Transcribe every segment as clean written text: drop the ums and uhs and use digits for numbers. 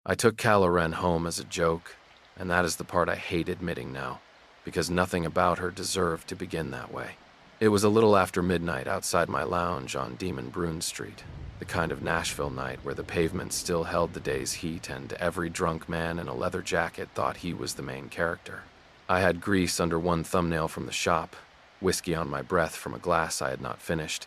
I took Calla home as a joke, and that is the part I hate admitting now, because nothing about her deserved to begin that way. It was a little after midnight outside my lounge on Demon Brune Street, the kind of Nashville night where the pavement still held the day's heat and every drunk man in a leather jacket thought he was the main character. I had grease under one thumbnail from the shop, whiskey on my breath from a glass I had not finished,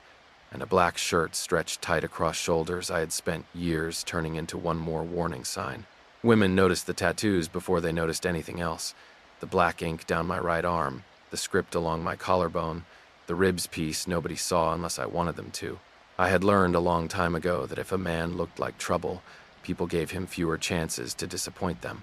and a black shirt stretched tight across shoulders I had spent years turning into one more warning sign. Women noticed the tattoos before they noticed anything else. The black ink down my right arm, the script along my collarbone, the ribs piece nobody saw unless I wanted them to. I had learned a long time ago that if a man looked like trouble, people gave him fewer chances to disappoint them.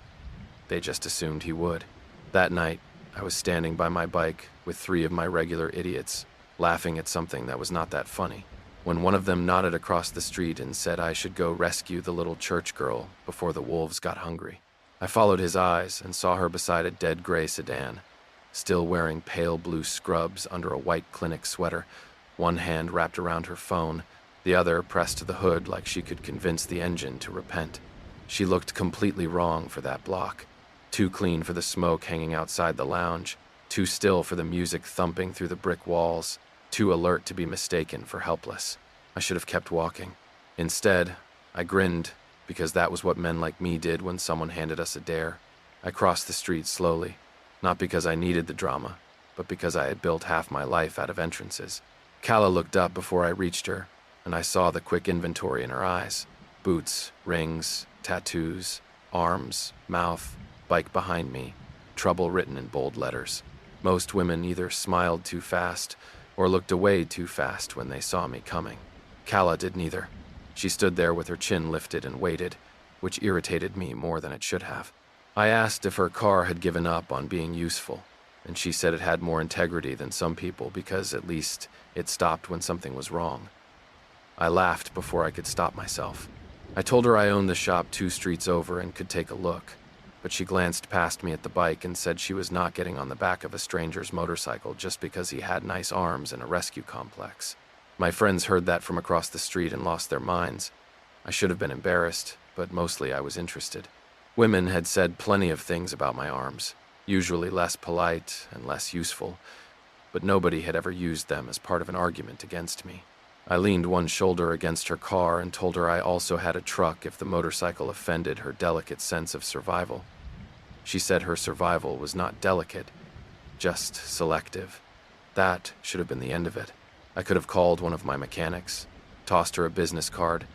They just assumed he would. That night, I was standing by my bike with 3 of my regular idiots, laughing at something that was not that funny, when one of them nodded across the street and said I should go rescue the little church girl before the wolves got hungry. I followed his eyes and saw her beside a dead gray sedan, still wearing pale blue scrubs under a white clinic sweater, one hand wrapped around her phone, the other pressed to the hood like she could convince the engine to repent. She looked completely wrong for that block, too clean for the smoke hanging outside the lounge, too still for the music thumping through the brick walls, too alert to be mistaken for helpless. I should have kept walking. Instead, I grinned, because that was what men like me did when someone handed us a dare. I crossed the street slowly, not because I needed the drama, but because I had built half my life out of entrances. Calla looked up before I reached her, and I saw the quick inventory in her eyes. Boots, rings, tattoos, arms, mouth, bike behind me, trouble written in bold letters. Most women either smiled too fast or looked away too fast when they saw me coming. Calla did neither. She stood there with her chin lifted and waited, which irritated me more than it should have. I asked if her car had given up on being useful, and she said it had more integrity than some people because at least it stopped when something was wrong. I laughed before I could stop myself. I told her I owned the shop 2 streets over and could take a look, but she glanced past me at the bike and said she was not getting on the back of a stranger's motorcycle just because he had nice arms and a rescue complex. My friends heard that from across the street and lost their minds. I should have been embarrassed, but mostly I was interested. Women had said plenty of things about my arms, usually less polite and less useful, but nobody had ever used them as part of an argument against me. I leaned one shoulder against her car and told her I also had a truck if the motorcycle offended her delicate sense of survival. She said her survival was not delicate, just selective. That should have been the end of it. I could have called one of my mechanics, tossed her a business card,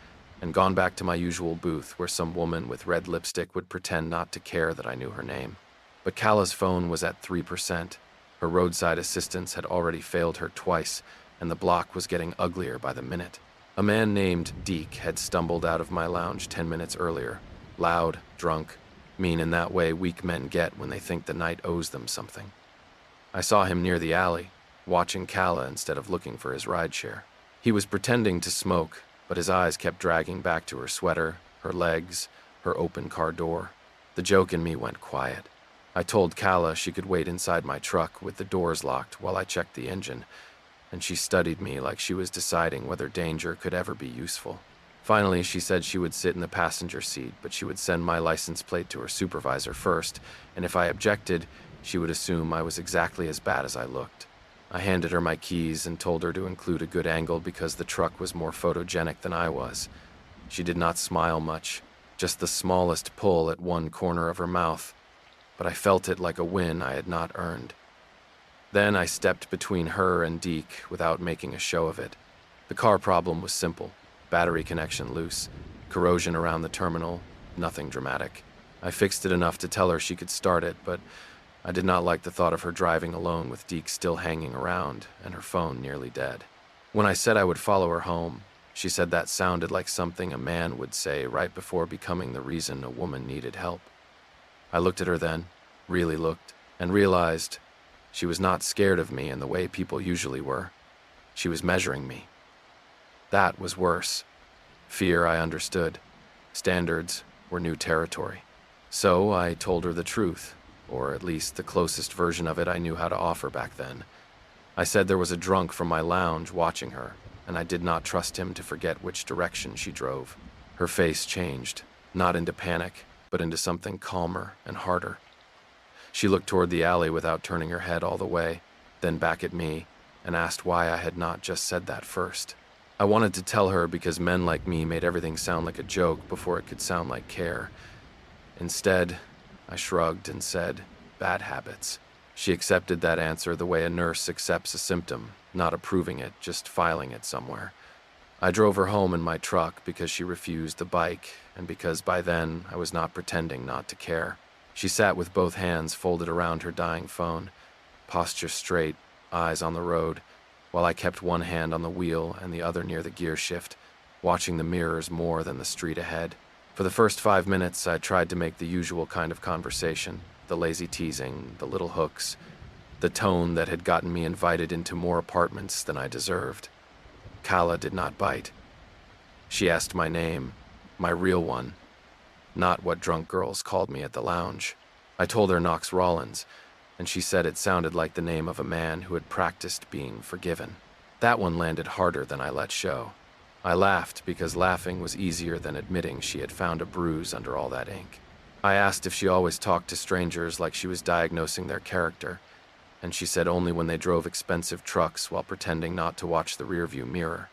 and gone back to my usual booth where some woman with red lipstick would pretend not to care that I knew her name. But Calla's phone was at 3%. Her roadside assistance had already failed her twice, and the block was getting uglier by the minute. A man named Deke had stumbled out of my lounge 10 minutes earlier, loud, drunk, mean in that way weak men get when they think the night owes them something. I saw him near the alley, watching Calla instead of looking for his rideshare. He was pretending to smoke, but his eyes kept dragging back to her sweater, her legs, her open car door. The joke in me went quiet. I told Calla she could wait inside my truck with the doors locked while I checked the engine, and she studied me like she was deciding whether danger could ever be useful. Finally, she said she would sit in the passenger seat, but she would send my license plate to her supervisor first, and if I objected, she would assume I was exactly as bad as I looked. I handed her my keys and told her to include a good angle because the truck was more photogenic than I was. She did not smile much, just the smallest pull at one corner of her mouth, but I felt it like a win I had not earned. Then I stepped between her and Deke without making a show of it. The car problem was simple. Battery connection loose, corrosion around the terminal, nothing dramatic. I fixed it enough to tell her she could start it, but I did not like the thought of her driving alone with Deke still hanging around and her phone nearly dead. When I said I would follow her home, she said that sounded like something a man would say right before becoming the reason a woman needed help. I looked at her then, really looked, and realized she was not scared of me in the way people usually were. She was measuring me. That was worse. Fear I understood. Standards were new territory. So I told her the truth, or at least the closest version of it I knew how to offer back then. I said there was a drunk from my lounge watching her, and I did not trust him to forget which direction she drove. Her face changed, not into panic, but into something calmer and harder. She looked toward the alley without turning her head all the way, then back at me, and asked why I had not just said that first. I wanted to tell her because men like me made everything sound like a joke before it could sound like care. Instead, I shrugged and said, bad habits. She accepted that answer the way a nurse accepts a symptom, not approving it, just filing it somewhere. I drove her home in my truck because she refused the bike, and because by then I was not pretending not to care. She sat with both hands folded around her dying phone, posture straight, eyes on the road, while I kept one hand on the wheel and the other near the gear shift, watching the mirrors more than the street ahead. For the first 5 minutes, I tried to make the usual kind of conversation, the lazy teasing, the little hooks, the tone that had gotten me invited into more apartments than I deserved. Calla did not bite. She asked my name, my real one, not what drunk girls called me at the lounge. I told her Knox, and she said it sounded like the name of a man who had practiced being forgiven. That one landed harder than I let show. I laughed because laughing was easier than admitting she had found a bruise under all that ink. I asked if she always talked to strangers like she was diagnosing their character, and she said only when they drove expensive trucks while pretending not to watch the rearview mirror.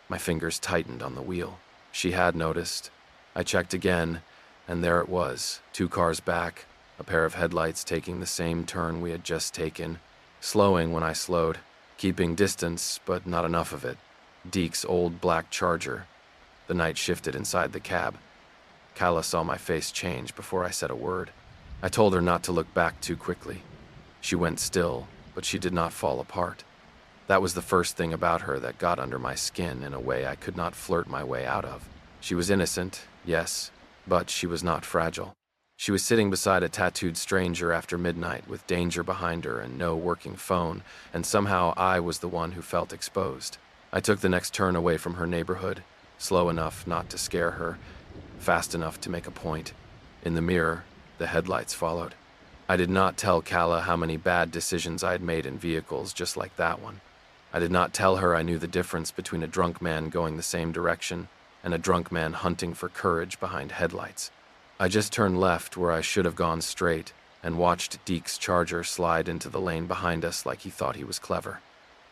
My fingers tightened on the wheel. She had noticed. I checked again, and there it was, 2 cars back, a pair of headlights taking the same turn we had just taken, slowing when I slowed, keeping distance, but not enough of it. Deke's old black Charger. The night shifted inside the cab. Calla saw my face change before I said a word. I told her not to look back too quickly. She went still, but she did not fall apart. That was the first thing about her that got under my skin in a way I could not flirt my way out of. She was innocent, yes, but she was not fragile. She was sitting beside a tattooed stranger after midnight with danger behind her and no working phone, and somehow I was the one who felt exposed. I took the next turn away from her neighborhood, slow enough not to scare her, fast enough to make a point. In the mirror, the headlights followed. I did not tell Calla how many bad decisions I had made in vehicles just like that one. I did not tell her I knew the difference between a drunk man going the same direction and a drunk man hunting for courage behind headlights. I just turned left where I should have gone straight and watched Deke's Charger slide into the lane behind us like he thought he was clever.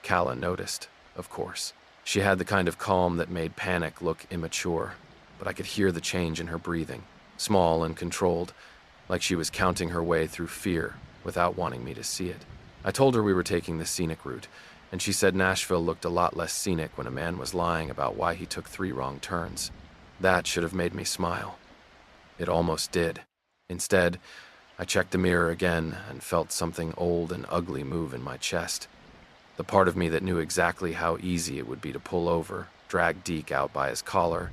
Calla noticed, of course. She had the kind of calm that made panic look immature, but I could hear the change in her breathing, small and controlled, like she was counting her way through fear without wanting me to see it. I told her we were taking the scenic route, and she said Nashville looked a lot less scenic when a man was lying about why he took 3 wrong turns. That should have made me smile. It almost did. Instead, I checked the mirror again and felt something old and ugly move in my chest. The part of me that knew exactly how easy it would be to pull over, drag Deke out by his collar,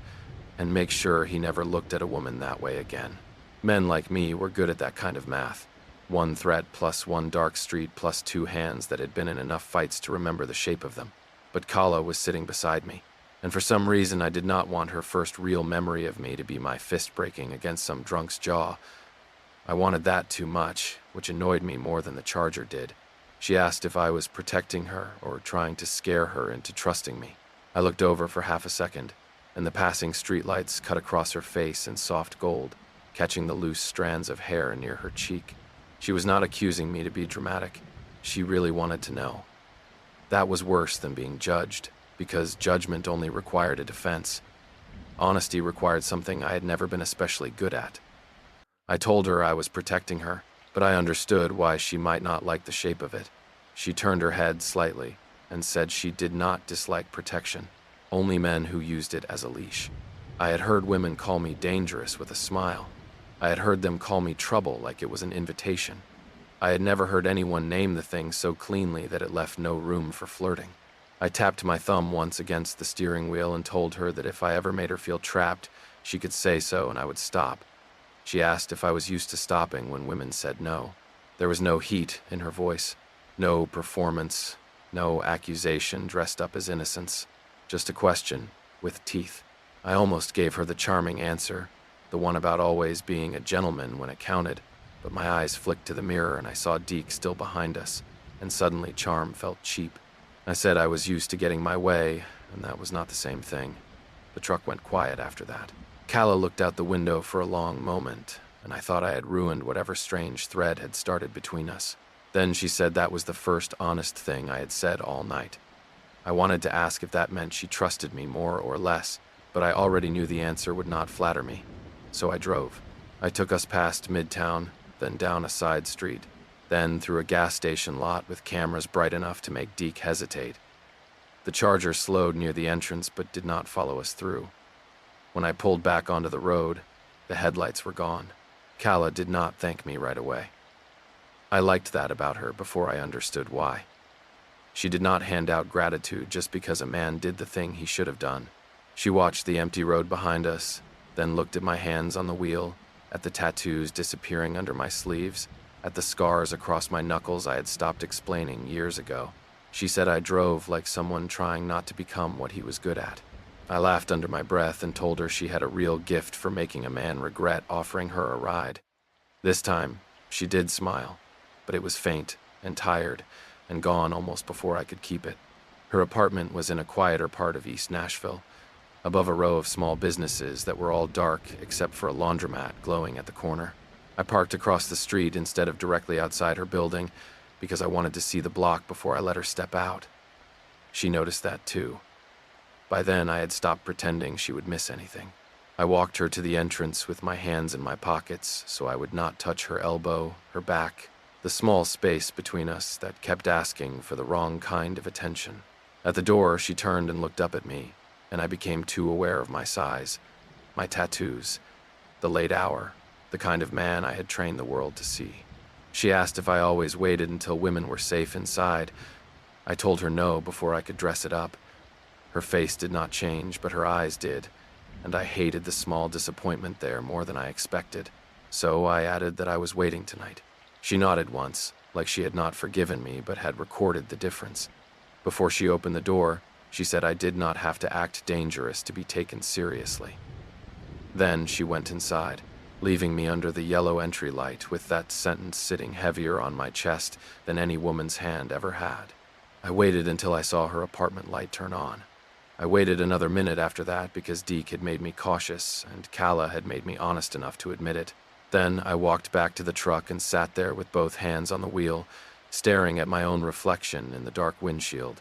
and make sure he never looked at a woman that way again. Men like me were good at that kind of math. 1 threat plus 1 dark street plus 2 hands that had been in enough fights to remember the shape of them. But Calla was sitting beside me, and for some reason I did not want her first real memory of me to be my fist breaking against some drunk's jaw. I wanted that too much, which annoyed me more than the Charger did. She asked if I was protecting her or trying to scare her into trusting me. I looked over for half a second, and the passing streetlights cut across her face in soft gold, catching the loose strands of hair near her cheek. She was not accusing me to be dramatic. She really wanted to know. That was worse than being judged, because judgment only required a defense. Honesty required something I had never been especially good at. I told her I was protecting her, but I understood why she might not like the shape of it. She turned her head slightly and said she did not dislike protection, only men who used it as a leash. I had heard women call me dangerous with a smile. I had heard them call me trouble like it was an invitation. I had never heard anyone name the thing so cleanly that it left no room for flirting. I tapped my thumb once against the steering wheel and told her that if I ever made her feel trapped, she could say so and I would stop. She asked if I was used to stopping when women said no. There was no heat in her voice, no performance, no accusation dressed up as innocence, just a question with teeth. I almost gave her the charming answer, the one about always being a gentleman when it counted, but my eyes flicked to the mirror and I saw Deke still behind us, and suddenly charm felt cheap. I said I was used to getting my way, and that was not the same thing. The truck went quiet after that. Calla looked out the window for a long moment, and I thought I had ruined whatever strange thread had started between us. Then she said that was the first honest thing I had said all night. I wanted to ask if that meant she trusted me more or less, but I already knew the answer would not flatter me. So I drove. I took us past Midtown, then down a side street, then through a gas station lot with cameras bright enough to make Deke hesitate. The Charger slowed near the entrance but did not follow us through. When I pulled back onto the road, the headlights were gone. Calla did not thank me right away. I liked that about her before I understood why. She did not hand out gratitude just because a man did the thing he should have done. She watched the empty road behind us, then looked at my hands on the wheel, at the tattoos disappearing under my sleeves, at the scars across my knuckles I had stopped explaining years ago. She said I drove like someone trying not to become what he was good at. I laughed under my breath and told her she had a real gift for making a man regret offering her a ride. This time, she did smile, but it was faint and tired and gone almost before I could keep it. Her apartment was in a quieter part of East Nashville, above a row of small businesses that were all dark except for a laundromat glowing at the corner. I parked across the street instead of directly outside her building because I wanted to see the block before I let her step out. She noticed that too. By then, I had stopped pretending she would miss anything. I walked her to the entrance with my hands in my pockets so I would not touch her elbow, her back, the small space between us that kept asking for the wrong kind of attention. At the door, she turned and looked up at me, and I became too aware of my size, my tattoos, the late hour, the kind of man I had trained the world to see. She asked if I always waited until women were safe inside. I told her no before I could dress it up. Her face did not change, but her eyes did, and I hated the small disappointment there more than I expected. So I added that I was waiting tonight. She nodded once, like she had not forgiven me but had recorded the difference. Before she opened the door, she said I did not have to act dangerous to be taken seriously. Then she went inside, leaving me under the yellow entry light with that sentence sitting heavier on my chest than any woman's hand ever had. I waited until I saw her apartment light turn on. I waited another minute after that because Deke had made me cautious and Calla had made me honest enough to admit it. Then I walked back to the truck and sat there with both hands on the wheel, staring at my own reflection in the dark windshield.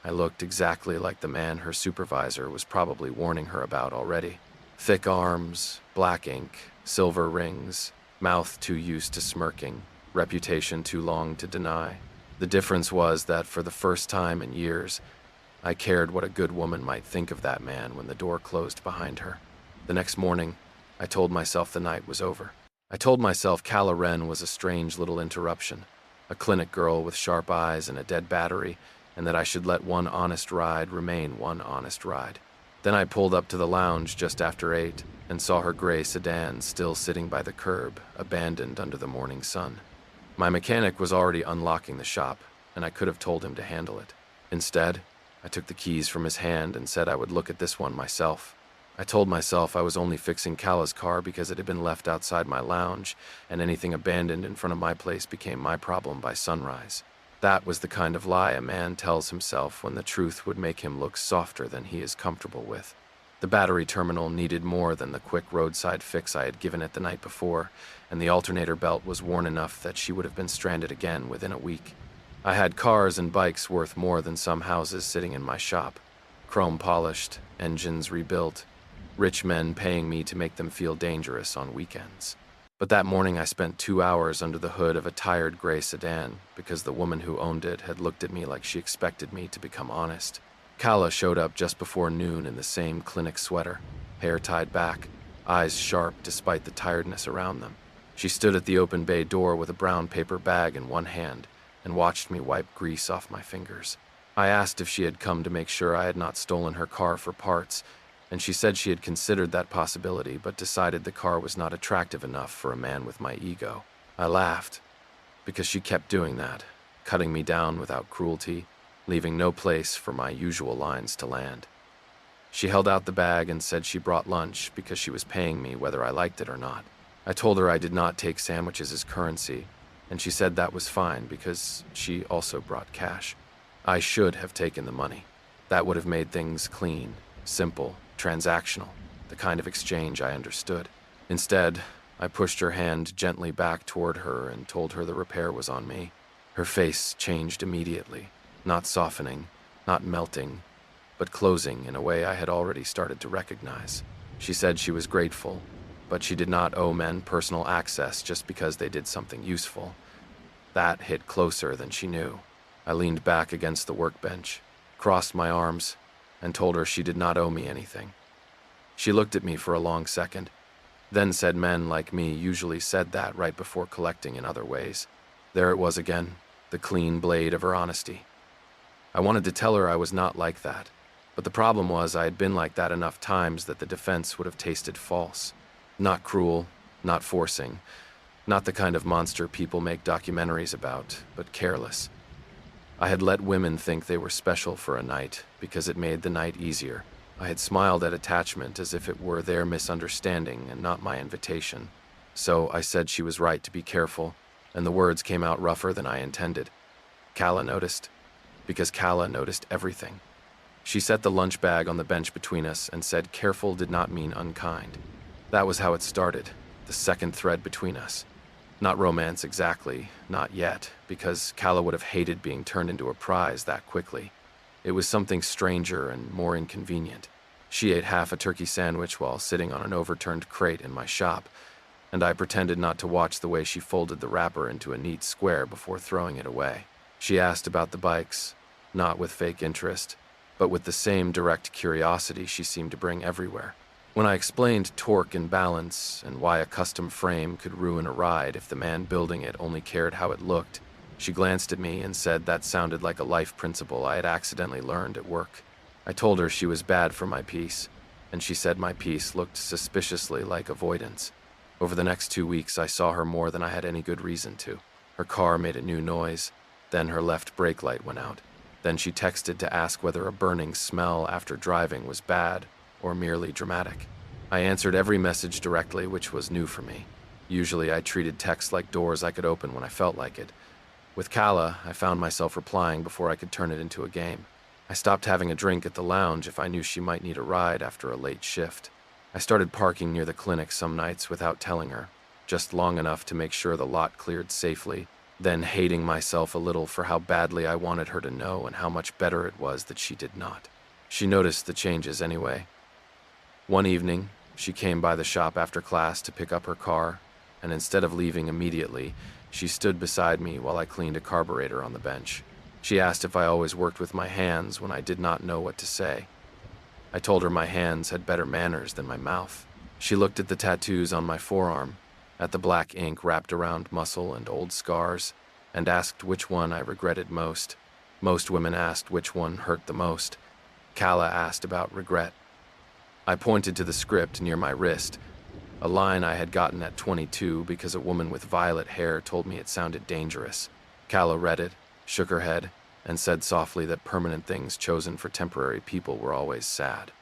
I looked exactly like the man her supervisor was probably warning her about already. Thick arms, black ink, silver rings, mouth too used to smirking, reputation too long to deny. The difference was that for the first time in years, I cared what a good woman might think of that man when the door closed behind her. The next morning, I told myself the night was over. I told myself Calla Wren was a strange little interruption, a clinic girl with sharp eyes and a dead battery, and that I should let one honest ride remain one honest ride. Then I pulled up to the lounge just after 8 and saw her gray sedan still sitting by the curb, abandoned under the morning sun. My mechanic was already unlocking the shop, and I could have told him to handle it. Instead, I took the keys from his hand and said I would look at this one myself. I told myself I was only fixing Calla's car because it had been left outside my lounge, and anything abandoned in front of my place became my problem by sunrise. That was the kind of lie a man tells himself when the truth would make him look softer than he is comfortable with. The battery terminal needed more than the quick roadside fix I had given it the night before, and the alternator belt was worn enough that she would have been stranded again within a week. I had cars and bikes worth more than some houses sitting in my shop. Chrome polished, engines rebuilt, rich men paying me to make them feel dangerous on weekends. But that morning I spent 2 hours under the hood of a tired gray sedan because the woman who owned it had looked at me like she expected me to become honest. Calla showed up just before noon in the same clinic sweater, hair tied back, eyes sharp despite the tiredness around them. She stood at the open bay door with a brown paper bag in one hand and watched me wipe grease off my fingers. I asked if she had come to make sure I had not stolen her car for parts, and she said she had considered that possibility but decided the car was not attractive enough for a man with my ego. I laughed, because she kept doing that, cutting me down without cruelty, leaving no place for my usual lines to land. She held out the bag and said she brought lunch because she was paying me whether I liked it or not. I told her I did not take sandwiches as currency, and she said that was fine because she also brought cash. I should have taken the money. That would have made things clean, simple, transactional, the kind of exchange I understood. Instead, I pushed her hand gently back toward her and told her the repair was on me. Her face changed immediately, not softening, not melting, but closing in a way I had already started to recognize. She said she was grateful, but she did not owe men personal access just because they did something useful. That hit closer than she knew. I leaned back against the workbench, crossed my arms, and told her she did not owe me anything. She looked at me for a long second, then said men like me usually said that right before collecting in other ways. There it was again, the clean blade of her honesty. I wanted to tell her I was not like that, but the problem was I had been like that enough times that the defense would have tasted false. Not cruel, not forcing, not the kind of monster people make documentaries about, but careless. I had let women think they were special for a night because it made the night easier. I had smiled at attachment as if it were their misunderstanding and not my invitation. So I said she was right to be careful, and the words came out rougher than I intended. Calla noticed, because Calla noticed everything. She set the lunch bag on the bench between us and said careful did not mean unkind. That was how it started, the second thread between us. Not romance exactly, not yet, because Calla would have hated being turned into a prize that quickly. It was something stranger and more inconvenient. She ate half a turkey sandwich while sitting on an overturned crate in my shop, and I pretended not to watch the way she folded the wrapper into a neat square before throwing it away. She asked about the bikes, not with fake interest, but with the same direct curiosity she seemed to bring everywhere. When I explained torque and balance and why a custom frame could ruin a ride if the man building it only cared how it looked, she glanced at me and said that sounded like a life principle I had accidentally learned at work. I told her she was bad for my peace, and she said my peace looked suspiciously like avoidance. Over the next 2 weeks, I saw her more than I had any good reason to. Her car made a new noise, then her left brake light went out. Then she texted to ask whether a burning smell after driving was bad or merely dramatic. I answered every message directly, which was new for me. Usually I treated texts like doors I could open when I felt like it. With Calla, I found myself replying before I could turn it into a game. I stopped having a drink at the lounge if I knew she might need a ride after a late shift. I started parking near the clinic some nights without telling her, just long enough to make sure the lot cleared safely, then hating myself a little for how badly I wanted her to know and how much better it was that she did not. She noticed the changes anyway. One evening, she came by the shop after class to pick up her car, and instead of leaving immediately, she stood beside me while I cleaned a carburetor on the bench. She asked if I always worked with my hands when I did not know what to say. I told her my hands had better manners than my mouth. She looked at the tattoos on my forearm, at the black ink wrapped around muscle and old scars, and asked which one I regretted most. Most women asked which one hurt the most. Calla asked about regret. I pointed to the script near my wrist, a line I had gotten at 22 because a woman with violet hair told me it sounded dangerous. Calla read it, shook her head, and said softly that permanent things chosen for temporary people were always sad.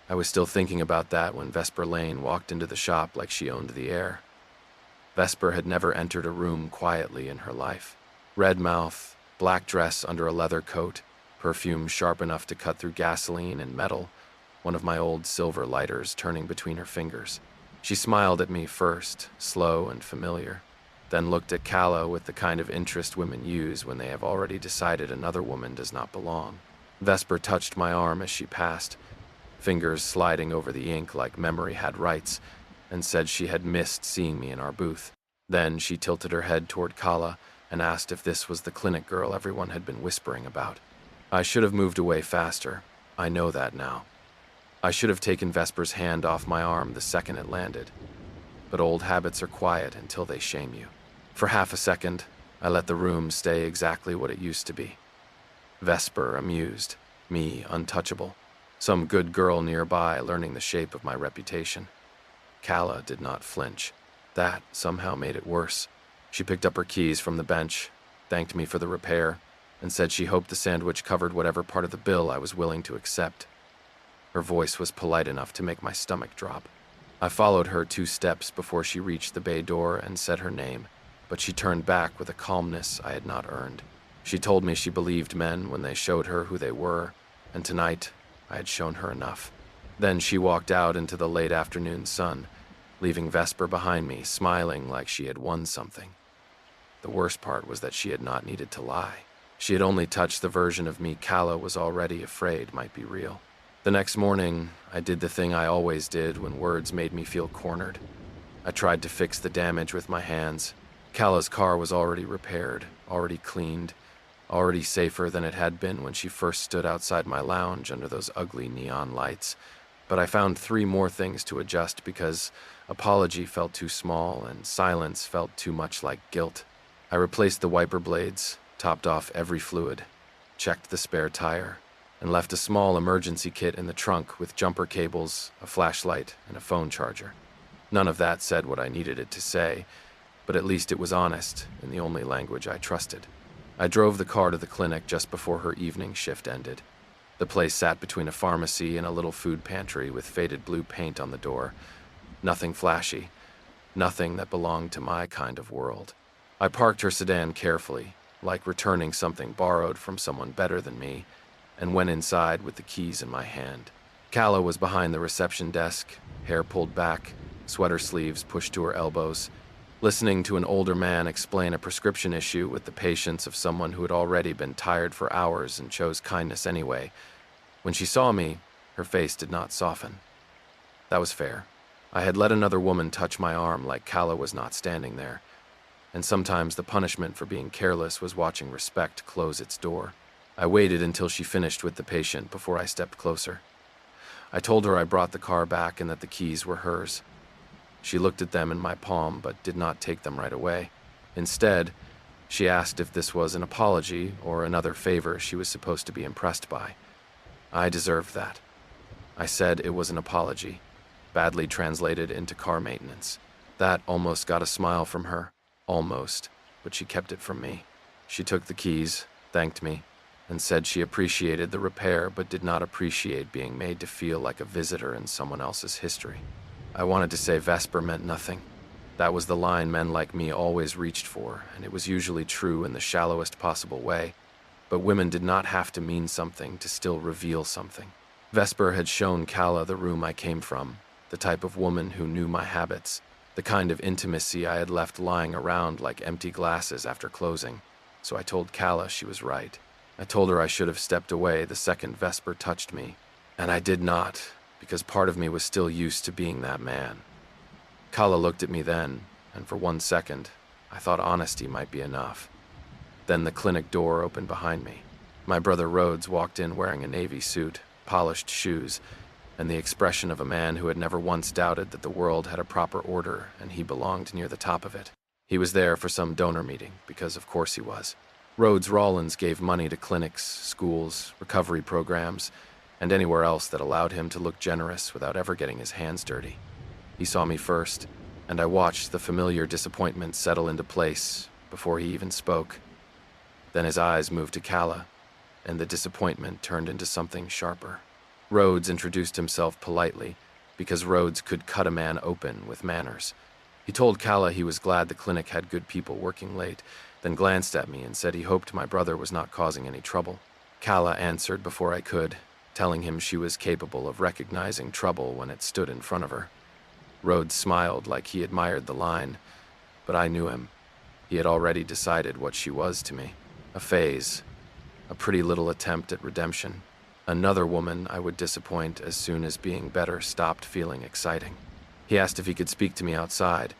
I was still thinking about that when Vesper Lane walked into the shop like she owned the air. Vesper had never entered a room quietly in her life. Red mouth, black dress under a leather coat, perfume sharp enough to cut through gasoline and metal, one of my old silver lighters turning between her fingers. She smiled at me first, slow and familiar, then looked at Calla with the kind of interest women use when they have already decided another woman does not belong. Vesper touched my arm as she passed, fingers sliding over the ink like memory had rights, and said she had missed seeing me in our booth. Then she tilted her head toward Calla and asked if this was the clinic girl everyone had been whispering about. I should have moved away faster. I know that now. I should have taken Vesper's hand off my arm the second it landed. But old habits are quiet until they shame you. For half a second, I let the room stay exactly what it used to be. Vesper amused, me untouchable, some good girl nearby learning the shape of my reputation. Calla did not flinch. That somehow made it worse. She picked up her keys from the bench, thanked me for the repair, and said she hoped the sandwich covered whatever part of the bill I was willing to accept. Her voice was polite enough to make my stomach drop. I followed her 2 steps before she reached the bay door and said her name, but she turned back with a calmness I had not earned. She told me she believed men when they showed her who they were, and tonight I had shown her enough. Then she walked out into the late afternoon sun, leaving Vesper behind me, smiling like she had won something. The worst part was that she had not needed to lie. She had only touched the version of me Calla was already afraid might be real. The next morning, I did the thing I always did when words made me feel cornered. I tried to fix the damage with my hands. Calla's car was already repaired, already cleaned, already safer than it had been when she first stood outside my lounge under those ugly neon lights. But I found 3 more things to adjust because apology felt too small and silence felt too much like guilt. I replaced the wiper blades, topped off every fluid, checked the spare tire, and left a small emergency kit in the trunk with jumper cables, a flashlight, and a phone charger. None of that said what I needed it to say, but at least it was honest in the only language I trusted. I drove the car to the clinic just before her evening shift ended. The place sat between a pharmacy and a little food pantry with faded blue paint on the door. Nothing flashy, nothing that belonged to my kind of world. I parked her sedan carefully, like returning something borrowed from someone better than me, and went inside with the keys in my hand. Calla was behind the reception desk, hair pulled back, sweater sleeves pushed to her elbows, listening to an older man explain a prescription issue with the patience of someone who had already been tired for hours and chose kindness anyway. When she saw me, her face did not soften. That was fair. I had let another woman touch my arm like Calla was not standing there, and sometimes the punishment for being careless was watching respect close its door. I waited until she finished with the patient before I stepped closer. I told her I brought the car back and that the keys were hers. She looked at them in my palm but did not take them right away. Instead, she asked if this was an apology or another favor she was supposed to be impressed by. I deserved that. I said it was an apology, badly translated into car maintenance. That almost got a smile from her. Almost, but she kept it from me. She took the keys, thanked me, and said she appreciated the repair but did not appreciate being made to feel like a visitor in someone else's history. I wanted to say Vesper meant nothing. That was the line men like me always reached for, and it was usually true in the shallowest possible way. But women did not have to mean something to still reveal something. Vesper had shown Calla the room I came from, the type of woman who knew my habits, the kind of intimacy I had left lying around like empty glasses after closing. So I told Calla she was right. I told her I should have stepped away the second Vesper touched me, and I did not, because part of me was still used to being that man. Calla looked at me then, and for 1 second, I thought honesty might be enough. Then the clinic door opened behind me. My brother Rhodes walked in wearing a navy suit, polished shoes, and the expression of a man who had never once doubted that the world had a proper order and he belonged near the top of it. He was there for some donor meeting, because of course he was. Rhodes Rollins gave money to clinics, schools, recovery programs, and anywhere else that allowed him to look generous without ever getting his hands dirty. He saw me first, and I watched the familiar disappointment settle into place before he even spoke. Then his eyes moved to Calla, and the disappointment turned into something sharper. Rhodes introduced himself politely, because Rhodes could cut a man open with manners. He told Calla he was glad the clinic had good people working late, then glanced at me and said he hoped my brother was not causing any trouble. Calla answered before I could, telling him she was capable of recognizing trouble when it stood in front of her. Rhodes smiled like he admired the line, but I knew him. He had already decided what she was to me. A phase, a pretty little attempt at redemption. Another woman I would disappoint as soon as being better stopped feeling exciting. He asked if he could speak to me outside,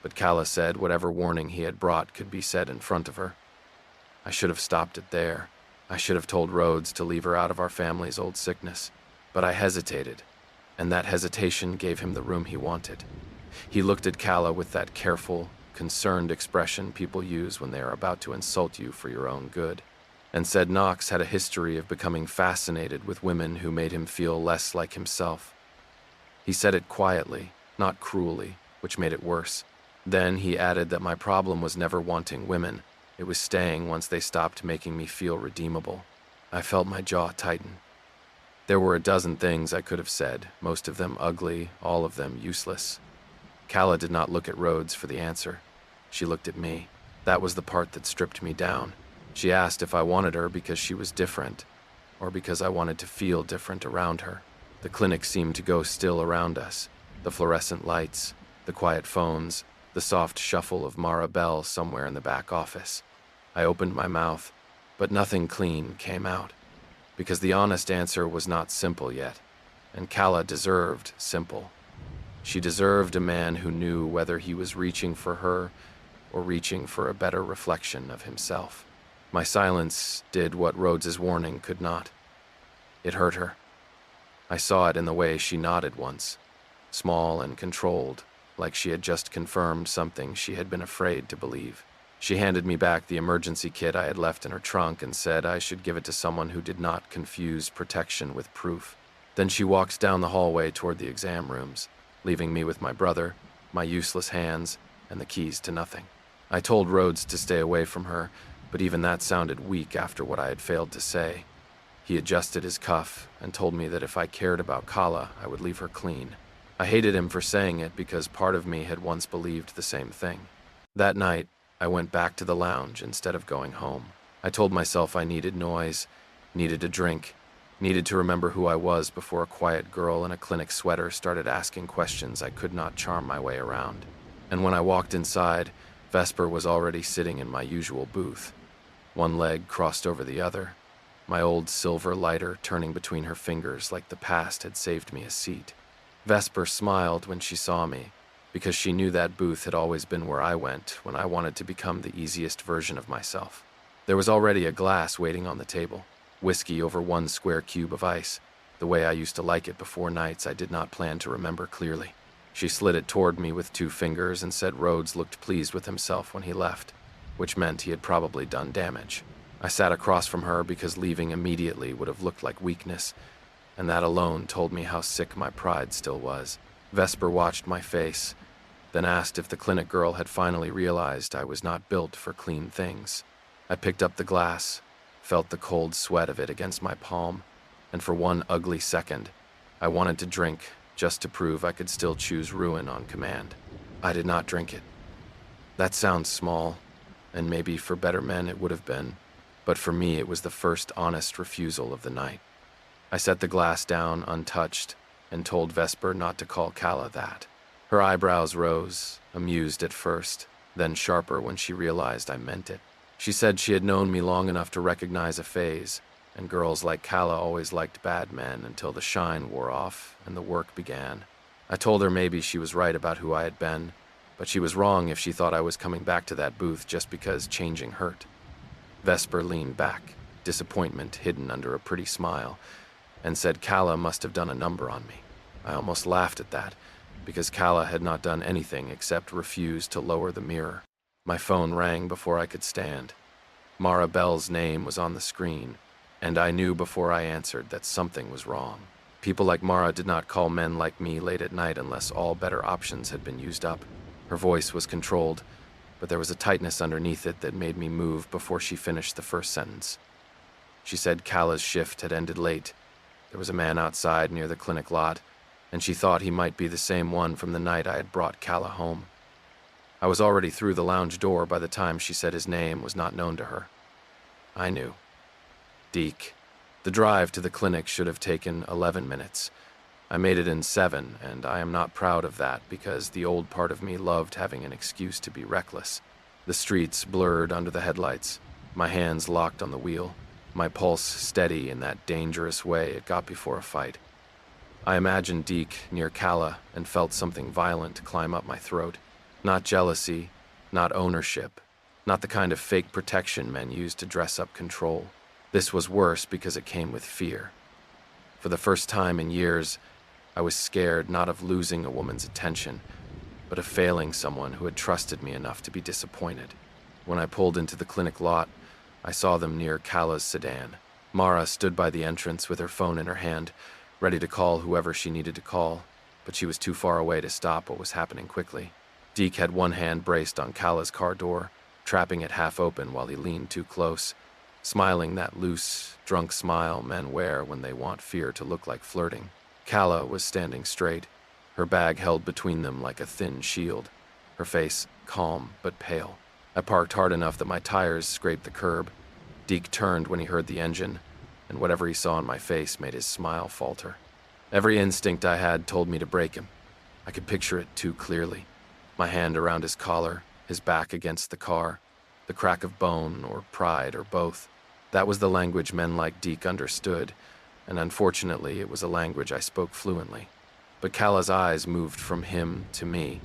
but Calla said whatever warning he had brought could be said in front of her. I should have stopped it there. I should have told Rhodes to leave her out of our family's old sickness. But I hesitated, and that hesitation gave him the room he wanted. He looked at Calla with that careful, concerned expression people use when they are about to insult you for your own good, and said Knox had a history of becoming fascinated with women who made him feel less like himself. He said it quietly, not cruelly, which made it worse. Then he added that my problem was never wanting women. It was staying once they stopped making me feel redeemable. I felt my jaw tighten. There were a dozen things I could have said, most of them ugly, all of them useless. Calla did not look at Rhodes for the answer. She looked at me. That was the part that stripped me down. She asked if I wanted her because she was different, or because I wanted to feel different around her. The clinic seemed to go still around us. The fluorescent lights, the The quiet phones, the soft shuffle of Mara Bell somewhere in the back office. I opened my mouth, but nothing clean came out, because the honest answer was not simple yet, and Calla deserved simple. She deserved a man who knew whether he was reaching for her or reaching for a better reflection of himself. My silence did what Rhodes's warning could not. It hurt her. I saw it in the way she nodded once, small and controlled, like she had just confirmed something she had been afraid to believe. She handed me back the emergency kit I had left in her trunk and said I should give it to someone who did not confuse protection with proof. Then she walked down the hallway toward the exam rooms, leaving me with my brother, my useless hands, and the keys to nothing. I told Rhodes to stay away from her, but even that sounded weak after what I had failed to say. He adjusted his cuff and told me that if I cared about Calla, I would leave her clean. I hated him for saying it because part of me had once believed the same thing. That night, I went back to the lounge instead of going home. I told myself I needed noise, needed a drink, needed to remember who I was before a quiet girl in a clinic sweater started asking questions I could not charm my way around. And when I walked inside, Vesper was already sitting in my usual booth. One leg crossed over the other, my old silver lighter turning between her fingers like the past had saved me a seat. Vesper smiled when she saw me, because she knew that booth had always been where I went when I wanted to become the easiest version of myself. There was already a glass waiting on the table, whiskey over one square cube of ice, the way I used to like it before nights I did not plan to remember clearly. She slid it toward me with 2 fingers and said Rhodes looked pleased with himself when he left, which meant he had probably done damage. I sat across from her because leaving immediately would have looked like weakness, and that alone told me how sick my pride still was. Vesper watched my face, then asked if the clinic girl had finally realized I was not built for clean things. I picked up the glass, felt the cold sweat of it against my palm, and for one ugly second, I wanted to drink just to prove I could still choose ruin on command. I did not drink it. That sounds small, and maybe for better men it would have been, but for me it was the first honest refusal of the night. I set the glass down untouched and told Vesper not to call Calla that. Her eyebrows rose, amused at first, then sharper when she realized I meant it. She said she had known me long enough to recognize a phase, and girls like Calla always liked bad men until the shine wore off and the work began. I told her maybe she was right about who I had been, but she was wrong if she thought I was coming back to that booth just because changing hurt. Vesper leaned back, disappointment hidden under a pretty smile, and said Calla must have done a number on me. I almost laughed at that, because Calla had not done anything except refuse to lower the mirror. My phone rang before I could stand. Mara Bell's name was on the screen, and I knew before I answered that something was wrong. People like Mara did not call men like me late at night unless all better options had been used up. Her voice was controlled, but there was a tightness underneath it that made me move before she finished the first sentence. She said Calla's shift had ended late. There was a man outside near the clinic lot, and she thought he might be the same one from the night I had brought Calla home. I was already through the lounge door by the time she said his name was not known to her. I knew. Deke. The drive to the clinic should have taken 11 minutes. I made it in 7, and I am not proud of that because the old part of me loved having an excuse to be reckless. The streets blurred under the headlights, my hands locked on the wheel, my pulse steady in that dangerous way it got before a fight. I imagined Deke near Calla and felt something violent climb up my throat. Not jealousy, not ownership, not the kind of fake protection men use to dress up control. This was worse because it came with fear. For the first time in years, I was scared not of losing a woman's attention, but of failing someone who had trusted me enough to be disappointed. When I pulled into the clinic lot, I saw them near Calla's sedan. Mara stood by the entrance with her phone in her hand, ready to call whoever she needed to call, but she was too far away to stop what was happening quickly. Deke had one hand braced on Calla's car door, trapping it half open while he leaned too close, smiling that loose, drunk smile men wear when they want fear to look like flirting. Calla was standing straight, her bag held between them like a thin shield, her face calm but pale. I parked hard enough that my tires scraped the curb. Deke turned when he heard the engine, and whatever he saw on my face made his smile falter. Every instinct I had told me to break him. I could picture it too clearly. my hand around his collar, his back against the car, the crack of bone or pride or both. That was the language men like Deke understood, and unfortunately it was a language I spoke fluently. But Calla's eyes moved from him to me,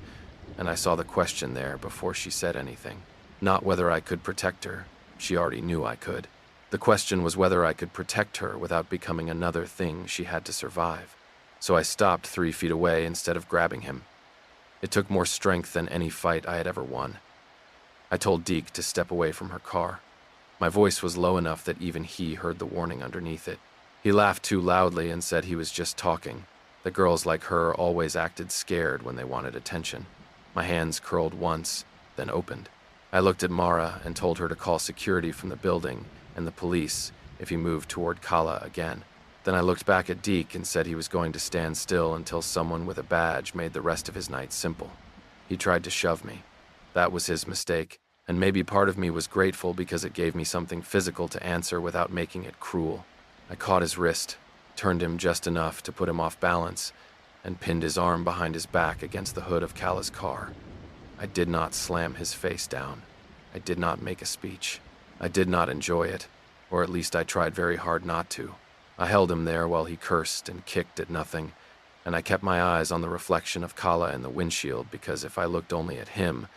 and I saw the question there before she said anything. Not whether I could protect her. She already knew I could. The question was whether I could protect her without becoming another thing she had to survive. So I stopped 3 feet away instead of grabbing him. It took more strength than any fight I had ever won. I told Deke to step away from her car. My voice was low enough that even he heard the warning underneath it. He laughed too loudly and said he was just talking, that girls like her always acted scared when they wanted attention. My hands curled once, then opened. I looked at Mara and told her to call security from the building and the police if he moved toward Calla again. Then I looked back at Deke and said he was going to stand still until someone with a badge made the rest of his night simple. He tried to shove me. That was his mistake, and maybe part of me was grateful because it gave me something physical to answer without making it cruel. I caught his wrist, turned him just enough to put him off balance, and pinned his arm behind his back against the hood of Calla's car. I did not slam his face down. I did not make a speech. I did not enjoy it, or at least I tried very hard not to. I held him there while he cursed and kicked at nothing, and I kept my eyes on the reflection of Calla in the windshield because if I looked only at him,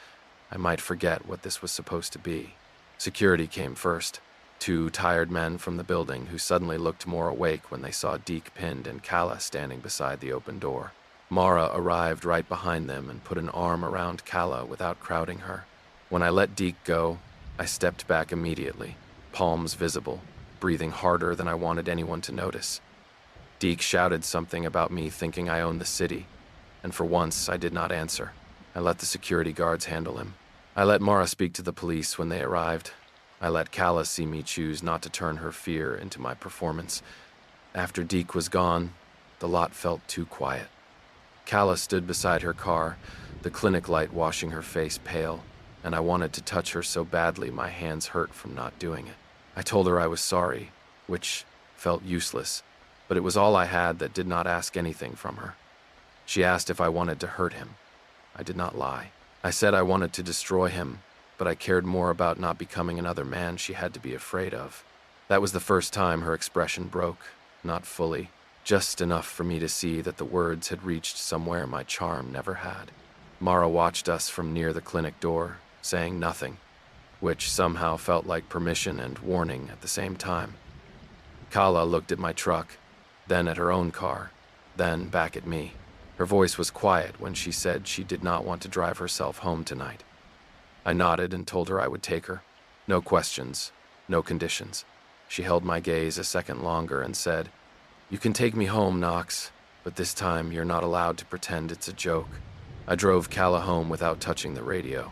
I might forget what this was supposed to be. Security came first. 2 tired men from the building who suddenly looked more awake when they saw Deke pinned and Calla standing beside the open door. Mara arrived right behind them and put an arm around Calla without crowding her. When I let Deke go, I stepped back immediately, palms visible, breathing harder than I wanted anyone to notice. Deke shouted something about me thinking I owned the city, and for once I did not answer. I let the security guards handle him. I let Mara speak to the police when they arrived. I let Calla see me choose not to turn her fear into my performance. After Deke was gone, the lot felt too quiet. Calla stood beside her car, the clinic light washing her face pale, and I wanted to touch her so badly my hands hurt from not doing it. I told her I was sorry, which felt useless, but it was all I had that did not ask anything from her. She asked if I wanted to hurt him. I did not lie. I said I wanted to destroy him, but I cared more about not becoming another man she had to be afraid of. That was the first time her expression broke, not fully, just enough for me to see that the words had reached somewhere my charm never had. Mara watched us from near the clinic door, saying nothing, which somehow felt like permission and warning at the same time. Calla looked at my truck, then at her own car, then back at me. Her voice was quiet when she said she did not want to drive herself home tonight. I nodded and told her I would take her. No questions, no conditions. She held my gaze a second longer and said, "You can take me home, Knox, but this time you're not allowed to pretend it's a joke." I drove Calla home without touching the radio.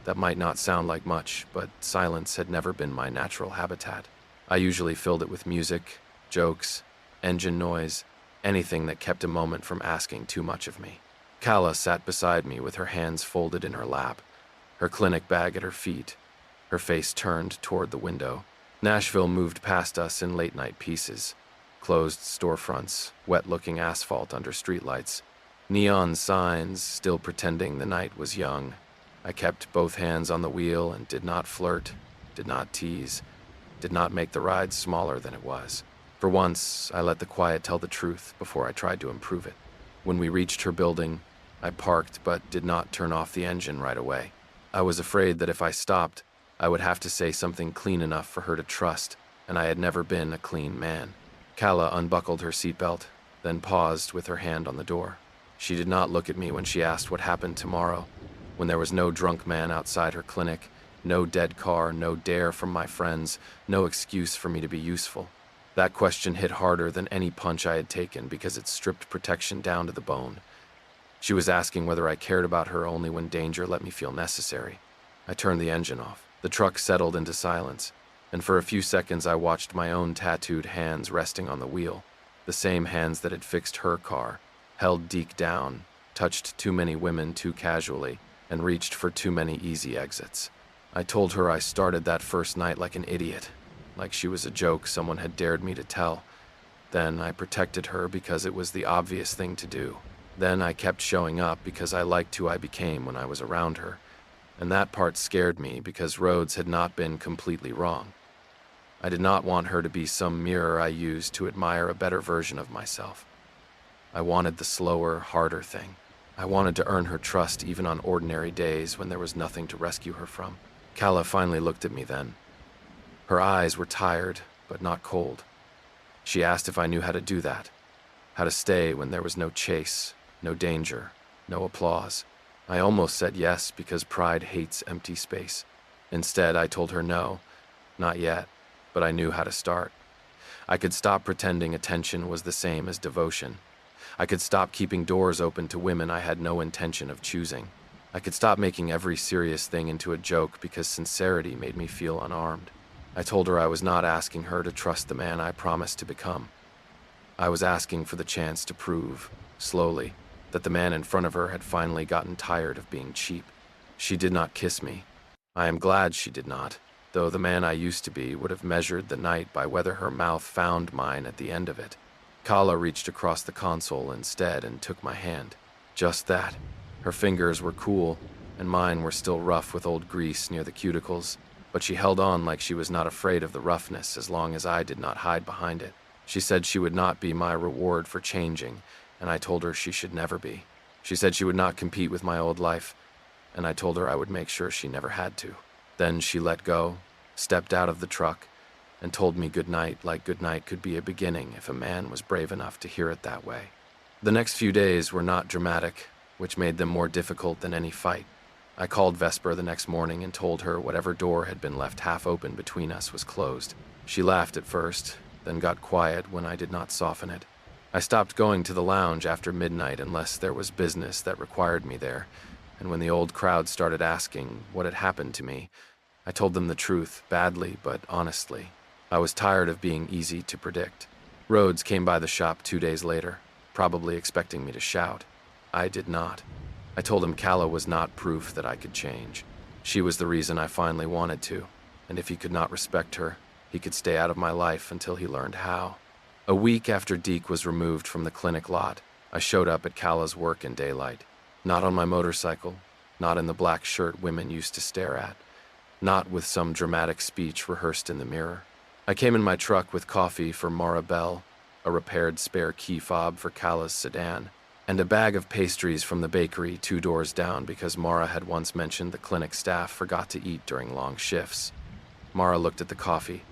That might not sound like much, but silence had never been my natural habitat. I usually filled it with music, jokes, engine noise, anything that kept a moment from asking too much of me. Calla sat beside me with her hands folded in her lap, her clinic bag at her feet, her face turned toward the window. Nashville moved past us in late-night pieces. Closed storefronts, wet-looking asphalt under streetlights, neon signs still pretending the night was young. I kept both hands on the wheel and did not flirt, did not tease, did not make the ride smaller than it was. For once, I let the quiet tell the truth before I tried to improve it. When we reached her building, I parked but did not turn off the engine right away. I was afraid that if I stopped, I would have to say something clean enough for her to trust, and I had never been a clean man. Calla unbuckled her seatbelt, then paused with her hand on the door. She did not look at me when she asked what happened tomorrow, when there was no drunk man outside her clinic, no dead car, no dare from my friends, no excuse for me to be useful. That question hit harder than any punch I had taken because it stripped protection down to the bone. She was asking whether I cared about her only when danger let me feel necessary. I turned the engine off. The truck settled into silence, and for a few seconds I watched my own tattooed hands resting on the wheel, the same hands that had fixed her car, held Deke down, touched too many women too casually, and reached for too many easy exits. I told her I started that first night like an idiot, like she was a joke someone had dared me to tell. Then I protected her because it was the obvious thing to do. Then I kept showing up because I liked who I became when I was around her, and that part scared me because Rhodes had not been completely wrong. I did not want her to be some mirror I used to admire a better version of myself. I wanted the slower, harder thing. I wanted to earn her trust even on ordinary days when there was nothing to rescue her from. Calla finally looked at me then. Her eyes were tired, but not cold. She asked if I knew how to do that, how to stay when there was no chase, no danger, no applause. I almost said yes because pride hates empty space. Instead, I told her no, not yet, but I knew how to start. I could stop pretending attention was the same as devotion. I could stop keeping doors open to women I had no intention of choosing. I could stop making every serious thing into a joke because sincerity made me feel unarmed. I told her I was not asking her to trust the man I promised to become. I was asking for the chance to prove, slowly, that the man in front of her had finally gotten tired of being cheap. She did not kiss me. I am glad she did not, though the man I used to be would have measured the night by whether her mouth found mine at the end of it. Calla reached across the console instead and took my hand. Just that. Her fingers were cool, and mine were still rough with old grease near the cuticles, but she held on like she was not afraid of the roughness as long as I did not hide behind it. She said she would not be my reward for changing, and I told her she should never be. She said she would not compete with my old life, and I told her I would make sure she never had to. Then she let go, stepped out of the truck, and told me goodnight like goodnight could be a beginning if a man was brave enough to hear it that way. The next few days were not dramatic, which made them more difficult than any fight. I called Vesper the next morning and told her whatever door had been left half open between us was closed. She laughed at first, then got quiet when I did not soften it. I stopped going to the lounge after midnight unless there was business that required me there, and when the old crowd started asking what had happened to me, I told them the truth, badly but honestly. I was tired of being easy to predict. Rhodes came by the shop 2 days later, probably expecting me to shout. I did not. I told him Calla was not proof that I could change. She was the reason I finally wanted to, and if he could not respect her, he could stay out of my life until he learned how. A week after Deke was removed from the clinic lot, I showed up at Calla's work in daylight. Not on my motorcycle, not in the black shirt women used to stare at, not with some dramatic speech rehearsed in the mirror. I came in my truck with coffee for Mara Bell, a repaired spare key fob for Calla's sedan, and a bag of pastries from the bakery 2 doors down because Mara had once mentioned the clinic staff forgot to eat during long shifts. Mara looked at the coffee,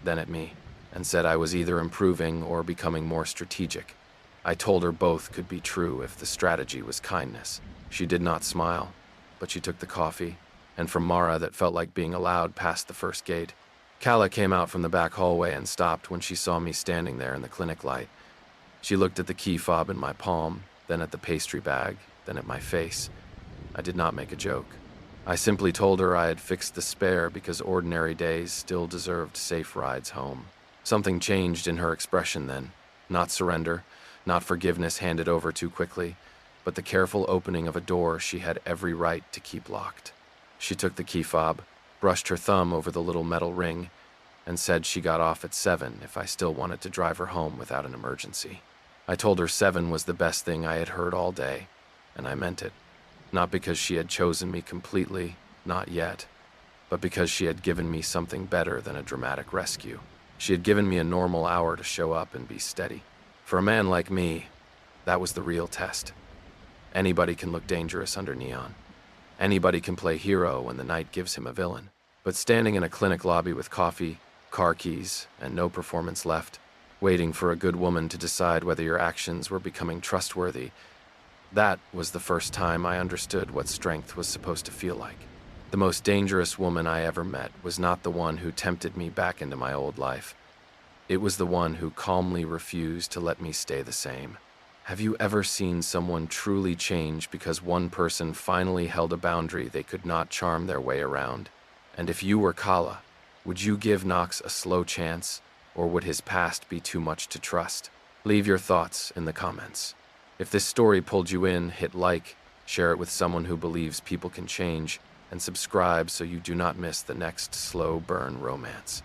then at me, and said I was either improving or becoming more strategic. I told her both could be true if the strategy was kindness. She did not smile, but she took the coffee, and from Mara that felt like being allowed past the first gate. Calla came out from the back hallway and stopped when she saw me standing there in the clinic light. She looked at the key fob in my palm, then at the pastry bag, then at my face. I did not make a joke. I simply told her I had fixed the spare because ordinary days still deserved safe rides home. Something changed in her expression then. Not surrender, not forgiveness handed over too quickly, but the careful opening of a door she had every right to keep locked. She took the key fob, brushed her thumb over the little metal ring, and said she got off at 7 if I still wanted to drive her home without an emergency. I told her 7 was the best thing I had heard all day, and I meant it. Not because she had chosen me completely, not yet, but because she had given me something better than a dramatic rescue. She had given me a normal hour to show up and be steady. For a man like me, that was the real test. Anybody can look dangerous under neon. Anybody can play hero when the night gives him a villain. But standing in a clinic lobby with coffee, car keys, and no performance left, waiting for a good woman to decide whether your actions were becoming trustworthy, that was the first time I understood what strength was supposed to feel like. The most dangerous woman I ever met was not the one who tempted me back into my old life. It was the one who calmly refused to let me stay the same. Have you ever seen someone truly change because one person finally held a boundary they could not charm their way around? And if you were Calla, would you give Knox a slow chance, or would his past be too much to trust? Leave your thoughts in the comments. If this story pulled you in, hit like, share it with someone who believes people can change, and subscribe so you do not miss the next slow burn romance.